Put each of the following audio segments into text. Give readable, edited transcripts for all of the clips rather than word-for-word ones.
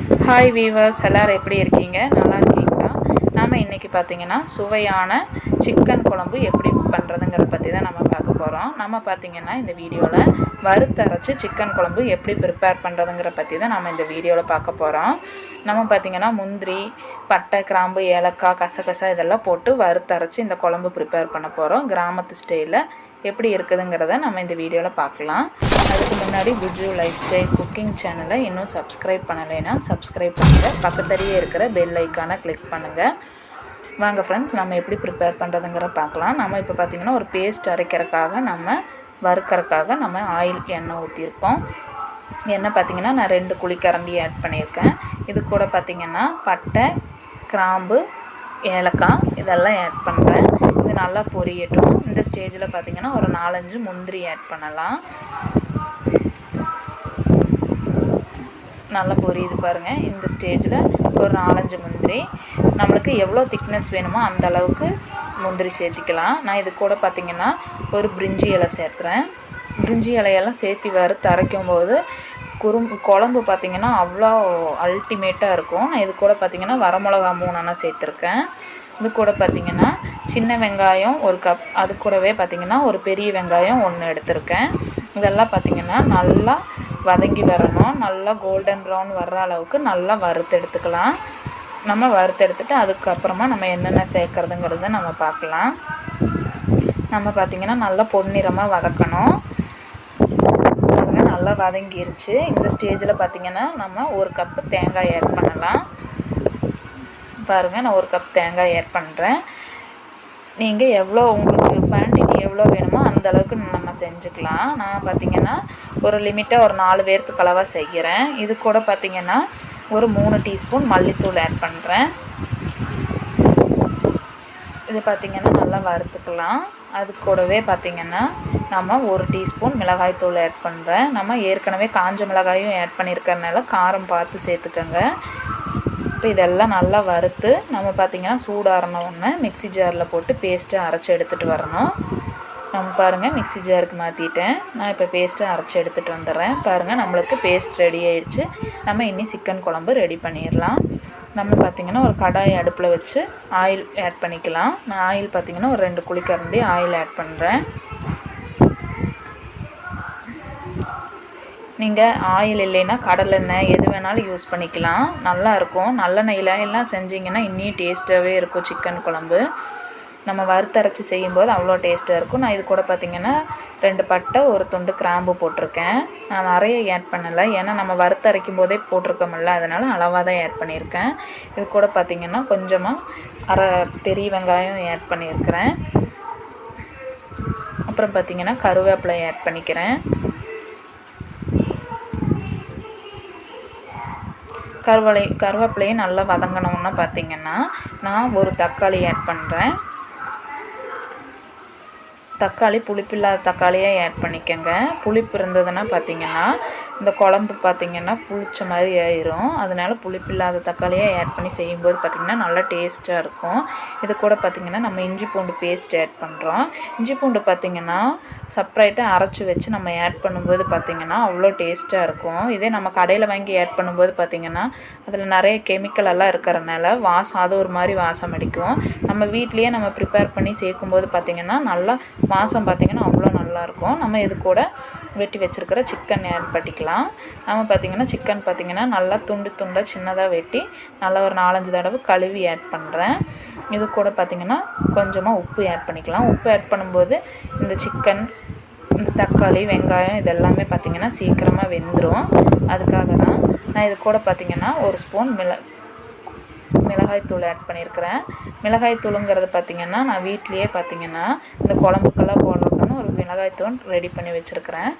Hi viewers, எல்லோரும் எப்படி இருக்கீங்க? நல்லா இருக்கீங்களா? நாம் இன்றைக்கி பார்த்திங்கன்னா சுவையான சிக்கன் குழம்பு எப்படி பண்ணுறதுங்கிறத பற்றி தான் நம்ம பார்க்க போகிறோம். நம்ம பார்த்திங்கன்னா இந்த வீடியோவில் வறுத்தரைச்சி சிக்கன் குழம்பு எப்படி ப்ரிப்பேர் பண்ணுறதுங்கிற பற்றி தான் நம்ம இந்த வீடியோவில் பார்க்க போகிறோம். நம்ம பார்த்திங்கன்னா முந்திரி, பட்டை, கிராம்பு, ஏலக்காய், கசகசா இதெல்லாம் போட்டு வறுத்தரைச்சி இந்த குழம்பு ப்ரிப்பேர் பண்ண போகிறோம். கிராமத்து ஸ்டைலில் எப்படி இருக்குதுங்கிறத நம்ம இந்த வீடியோவில் பார்க்கலாம். அதுக்கு முன்னாடி குஜு லைஃப் ஸ்டைல் குக்கிங் சேனலை இன்னும் சப்ஸ்கிரைப் பண்ணலைன்னா சப்ஸ்கிரைப் பண்ணுங்கள். பக்கத்துலேயே இருக்கிற பெல் ஐக்கானை கிளிக் பண்ணுங்கள். வாங்க ஃப்ரெண்ட்ஸ், நம்ம எப்படி ப்ரிப்பேர் பண்ணுறதுங்கிற பார்க்கலாம். நம்ம இப்போ பார்த்திங்கன்னா ஒரு பேஸ்ட் அரைக்கிறதுக்காக வறுக்கிறதுக்காக நம்ம ஆயில் எண்ணெய் ஊற்றிருக்கோம். எண்ணெய் பார்த்திங்கன்னா நான் 2 குழிக்கரண்டி ஆட் பண்ணியிருக்கேன். இது கூட பார்த்திங்கன்னா பட்டை, கிராம்பு, ஏலக்காய் இதெல்லாம் ஆட் பண்ணுறேன். இது நல்லா பொரியட்டும். இந்த ஸ்டேஜில் பார்த்திங்கன்னா ஒரு 4-5 முந்திரி ஆட் பண்ணலாம். நல்லா பொரியுது பாருங்கள். இந்த ஸ்டேஜில் ஒரு 4-5 முந்திரி, நம்மளுக்கு எவ்வளோ திக்னஸ் வேணுமோ அந்த அளவுக்கு முந்திரி சேர்த்திக்கலாம். நான் இது கூட பார்த்திங்கன்னா ஒரு பிரிஞ்சி இலை சேர்த்துறேன். பிரிஞ்சி இலையெல்லாம் சேர்த்து வறுத்து அரைக்கும் போது குழம்பு பார்த்திங்கன்னா அவ்வளோ அல்டிமேட்டாக இருக்கும். நான் இது கூட பார்த்திங்கன்னா வரமிளகா 3 சேர்த்துருக்கேன். இது கூட பார்த்திங்கன்னா சின்ன வெங்காயம் 1 கப், அது கூடவே பார்த்திங்கன்னா ஒரு பெரிய வெங்காயம் 1 எடுத்திருக்கேன். இதெல்லாம் பார்த்திங்கன்னா நல்லா வதங்கி வரணும். நல்லா கோல்டன் ப்ரௌன் வர்ற அளவுக்கு நல்லா வறுத்து எடுத்துக்கலாம். நம்ம வறுத்து எடுத்துகிட்டு அதுக்கப்புறமா நம்ம என்னென்ன சேர்க்குறதுங்கிறத நம்ம பார்க்கலாம். நம்ம பார்த்திங்கன்னா நல்லா பொன்னிறமாக வதக்கணும். நல்லா வதங்கிருச்சு. இந்த ஸ்டேஜில் பார்த்திங்கன்னா நம்ம 1 கப்பு தேங்காய் ஆட் பண்ணலாம். பாருங்கள், நான் 1 கப் தேங்காய் ஆட் பண்ணுறேன். நீங்கள் எவ்வளோ உங்களுக்கு குவான்டிட்டி எவ்வளோ வேணுமோ அந்தளவுக்கு நம்ம செஞ்சுக்கலாம். நான் பார்த்திங்கன்னா ஒரு லிமிட்டாக ஒரு 4 பேர்த்துக்கு அளவாக செய்கிறேன். இது கூட பார்த்திங்கன்னா ஒரு 3 டீஸ்பூன் மல்லித்தூள் ஆட் பண்ணுறேன். இது பார்த்திங்கன்னா நல்லா வறுத்துக்கலாம். அது கூடவே பார்த்திங்கன்னா நம்ம 1 டீஸ்பூன் மிளகாய்த்தூள் ஆட் பண்ணுறேன். நம்ம ஏற்கனவே காஞ்ச மிளகாயும் ஆட் பண்ணியிருக்கறனால காரம் பார்த்து சேர்த்துக்கோங்க. இப்போ இதெல்லாம் நல்லா வறுத்து நம்ம பார்த்திங்கன்னா சூடாறின உடனே மிக்ஸி ஜாரில் போட்டு பேஸ்ட்டை அரைச்சி எடுத்துகிட்டு வரணும். நம்ம பாருங்கள், மிக்ஸி ஜாருக்கு மாற்றிட்டேன். நான் இப்போ பேஸ்ட்டை அரைச்சி எடுத்துகிட்டு வந்துடுறேன். பாருங்கள், நம்மளுக்கு பேஸ்ட் ரெடி ஆகிடுச்சு. நம்ம இன்னி சிக்கன் குழம்பு ரெடி பண்ணிடலாம். நம்ம பார்த்திங்கன்னா ஒரு கடாய் அடுப்பில் வச்சு ஆயில் ஆட் பண்ணிக்கலாம். நான் ஆயில் பார்த்திங்கன்னா ஒரு 2 குழிக்கரண்டி ஆயில் ஆட் பண்ணுறேன். நீங்கள் ஆயில் இல்லைன்னா கடலெண்ணெய் எது வேணாலும் யூஸ் பண்ணிக்கலாம். நல்லாயிருக்கும். நல்லெண்ணெயில் எல்லாம் செஞ்சிங்கன்னா இன்னும் டேஸ்ட்டாகவே இருக்கும் சிக்கன் குழம்பு. நம்ம வறுத்தரைச்சி செய்யும்போது அவ்வளோ டேஸ்ட்டாக இருக்கும். நான் இது கூட பார்த்திங்கன்னா 2 பட்டை, 1 துண்டு கிராம்பு போட்டிருக்கேன். நான் நிறைய ஆட் பண்ணலை, ஏன்னா நம்ம வறுத்தரைக்கும் போதே போட்டிருக்கோமில்ல, அதனால் அளவாக தான் ஆட் பண்ணியிருக்கேன். இது கூட பார்த்திங்கன்னா கொஞ்சமாக அரை பெரிய வெங்காயம் ஆட் பண்ணியிருக்கிறேன். அப்புறம் பார்த்திங்கன்னா கருவேப்பிலை ஆட் பண்ணிக்கிறேன். கருவேப்பிலையும் நல்லா வதங்கணும்னா பார்த்திங்கன்னா நான் ஒரு தக்காளி ஆட் பண்ணுறேன். தக்காளி புளிப்பில்லாத தக்காளியாக ஆட் பண்ணிக்கோங்க. புளிப்பு இருந்ததுன்னா பார்த்திங்கன்னா இந்த குழம்பு பார்த்திங்கன்னா புளிச்ச மாதிரி ஆயிரும். அதனால் புளிப்பில்லாத தக்காளியாக ஆட் பண்ணி செய்யும்போது பார்த்திங்கன்னா நல்லா டேஸ்ட்டாக இருக்கும். இது கூட பார்த்திங்கன்னா நம்ம இஞ்சி பூண்டு பேஸ்ட் ஆட் பண்ணுறோம். இஞ்சி பூண்டு பார்த்திங்கன்னா செப்ரேட்டாக அரைச்சி வச்சு நம்ம ஆட் பண்ணும்போது பார்த்திங்கன்னா அவ்வளோ டேஸ்ட்டாக இருக்கும். இதே நம்ம கடையில் வாங்கி ஆட் பண்ணும்போது பார்த்திங்கன்னா அதில் நிறைய கெமிக்கல் எல்லாம் இருக்கிறனால வாசம் அது ஒரு மாதிரி வாசம் அடிக்கும். நம்ம வீட்லேயே நம்ம ப்ரிப்பேர் பண்ணி சேர்க்கும்போது பார்த்திங்கன்னா நல்லா வாசம் பார்த்திங்கன்னா அவ்வளோ நல்லாயிருக்கும். நம்ம இது கூட வெட்டி வச்சுருக்கிற சிக்கன் ஆட் பண்ணிக்கலாம். நம்ம பார்த்திங்கன்னா சிக்கன் பார்த்திங்கன்னா நல்லா துண்டாக சின்னதாக வெட்டி நல்லா ஒரு 4-5 தடவை கழுவி ஆட் பண்ணுறேன். இது கூட பார்த்திங்கன்னா கொஞ்சமாக உப்பு ஆட் பண்ணிக்கலாம். உப்பு ஆட் பண்ணும்போது இந்த சிக்கன், இந்த தக்காளி, வெங்காயம் இதெல்லாமே பார்த்திங்கன்னா சீக்கிரமாக வெந்துடும். அதுக்காக தான் நான் இது கூட பார்த்திங்கன்னா 1 ஸ்பூன் மிளகாய்த்தூள் ஆட் பண்ணியிருக்கிறேன். மிளகாய்த்தூளுங்கிறது பார்த்திங்கன்னா நான் வீட்லேயே பார்த்திங்கன்னா இந்த குழம்புக்கெல்லாம் போடுறதுன்னு ஒரு மிளகாய்த்தூள் ரெடி பண்ணி வச்சுருக்கிறேன்.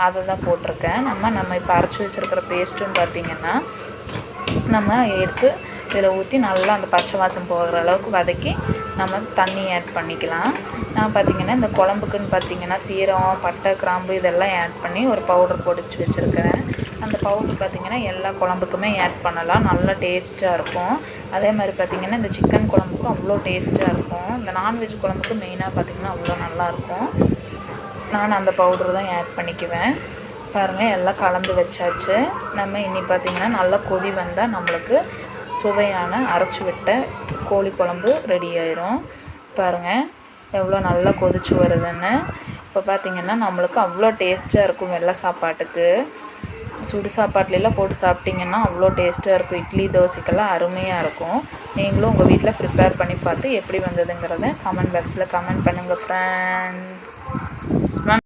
அதை தான் போட்டிருக்கேன். நம்ம இப்போ அரைச்சி வச்சுருக்கிற பேஸ்ட்டும் பார்த்திங்கன்னா நம்ம எடுத்து இதில் ஊற்றி நல்லா அந்த பச்சை வாசம் போகிற அளவுக்கு வதக்கி நம்ம தண்ணி ஆட் பண்ணிக்கலாம். நான் பார்த்திங்கன்னா இந்த குழம்புக்குன்னு பார்த்திங்கன்னா சீரகம், பட்டை, கிராம்பு இதெல்லாம் ஆட் பண்ணி ஒரு பவுடர் பொடிச்சு வச்சுருக்கிறேன். அந்த பவுடர் பார்த்திங்கன்னா எல்லா குழம்புக்குமே ஆட் பண்ணலாம். நல்லா டேஸ்ட்டாக இருக்கும். அதே மாதிரி பார்த்திங்கன்னா இந்த சிக்கன் குழம்புக்கும் அவ்வளோ டேஸ்ட்டாக இருக்கும். இந்த நான்வெஜ் குழம்புக்கு மெயினாக பார்த்திங்கன்னா அவ்வளோ நல்லாயிருக்கும். நான் அந்த பவுடர் தான் ஆட் பண்ணிக்குவேன். பாருங்கள் எல்லாம் கலந்து வச்சாச்சு. நம்ம இனி பார்த்திங்கன்னா நல்லா கொதி வந்தால் நம்மளுக்கு சுவையான அரைச்சி விட்ட கோழி குழம்பு ரெடி ஆயிரும். பாருங்கள் எவ்வளோ நல்லா கொதிச்சு வருதுன்னு. இப்போ பார்த்திங்கன்னா நம்மளுக்கு அவ்வளோ டேஸ்ட்டாக இருக்கும். வெள்ளை சாப்பாட்டுக்கு சுடு சாப்பாட்லாம் போட்டு சாப்பிட்டிங்கன்னா அவ்வளோ டேஸ்ட்டாக இருக்கும். இட்லி தோசைக்கெல்லாம் அருமையாக இருக்கும். நீங்களும் உங்கள் வீட்டில் ப்ரிப்பேர் பண்ணி பார்த்து எப்படி வந்ததுங்கிறத கமெண்ட் பாக்ஸில் கமெண்ட் பண்ணுங்கள் ஃப்ரெண்ட்ஸ்.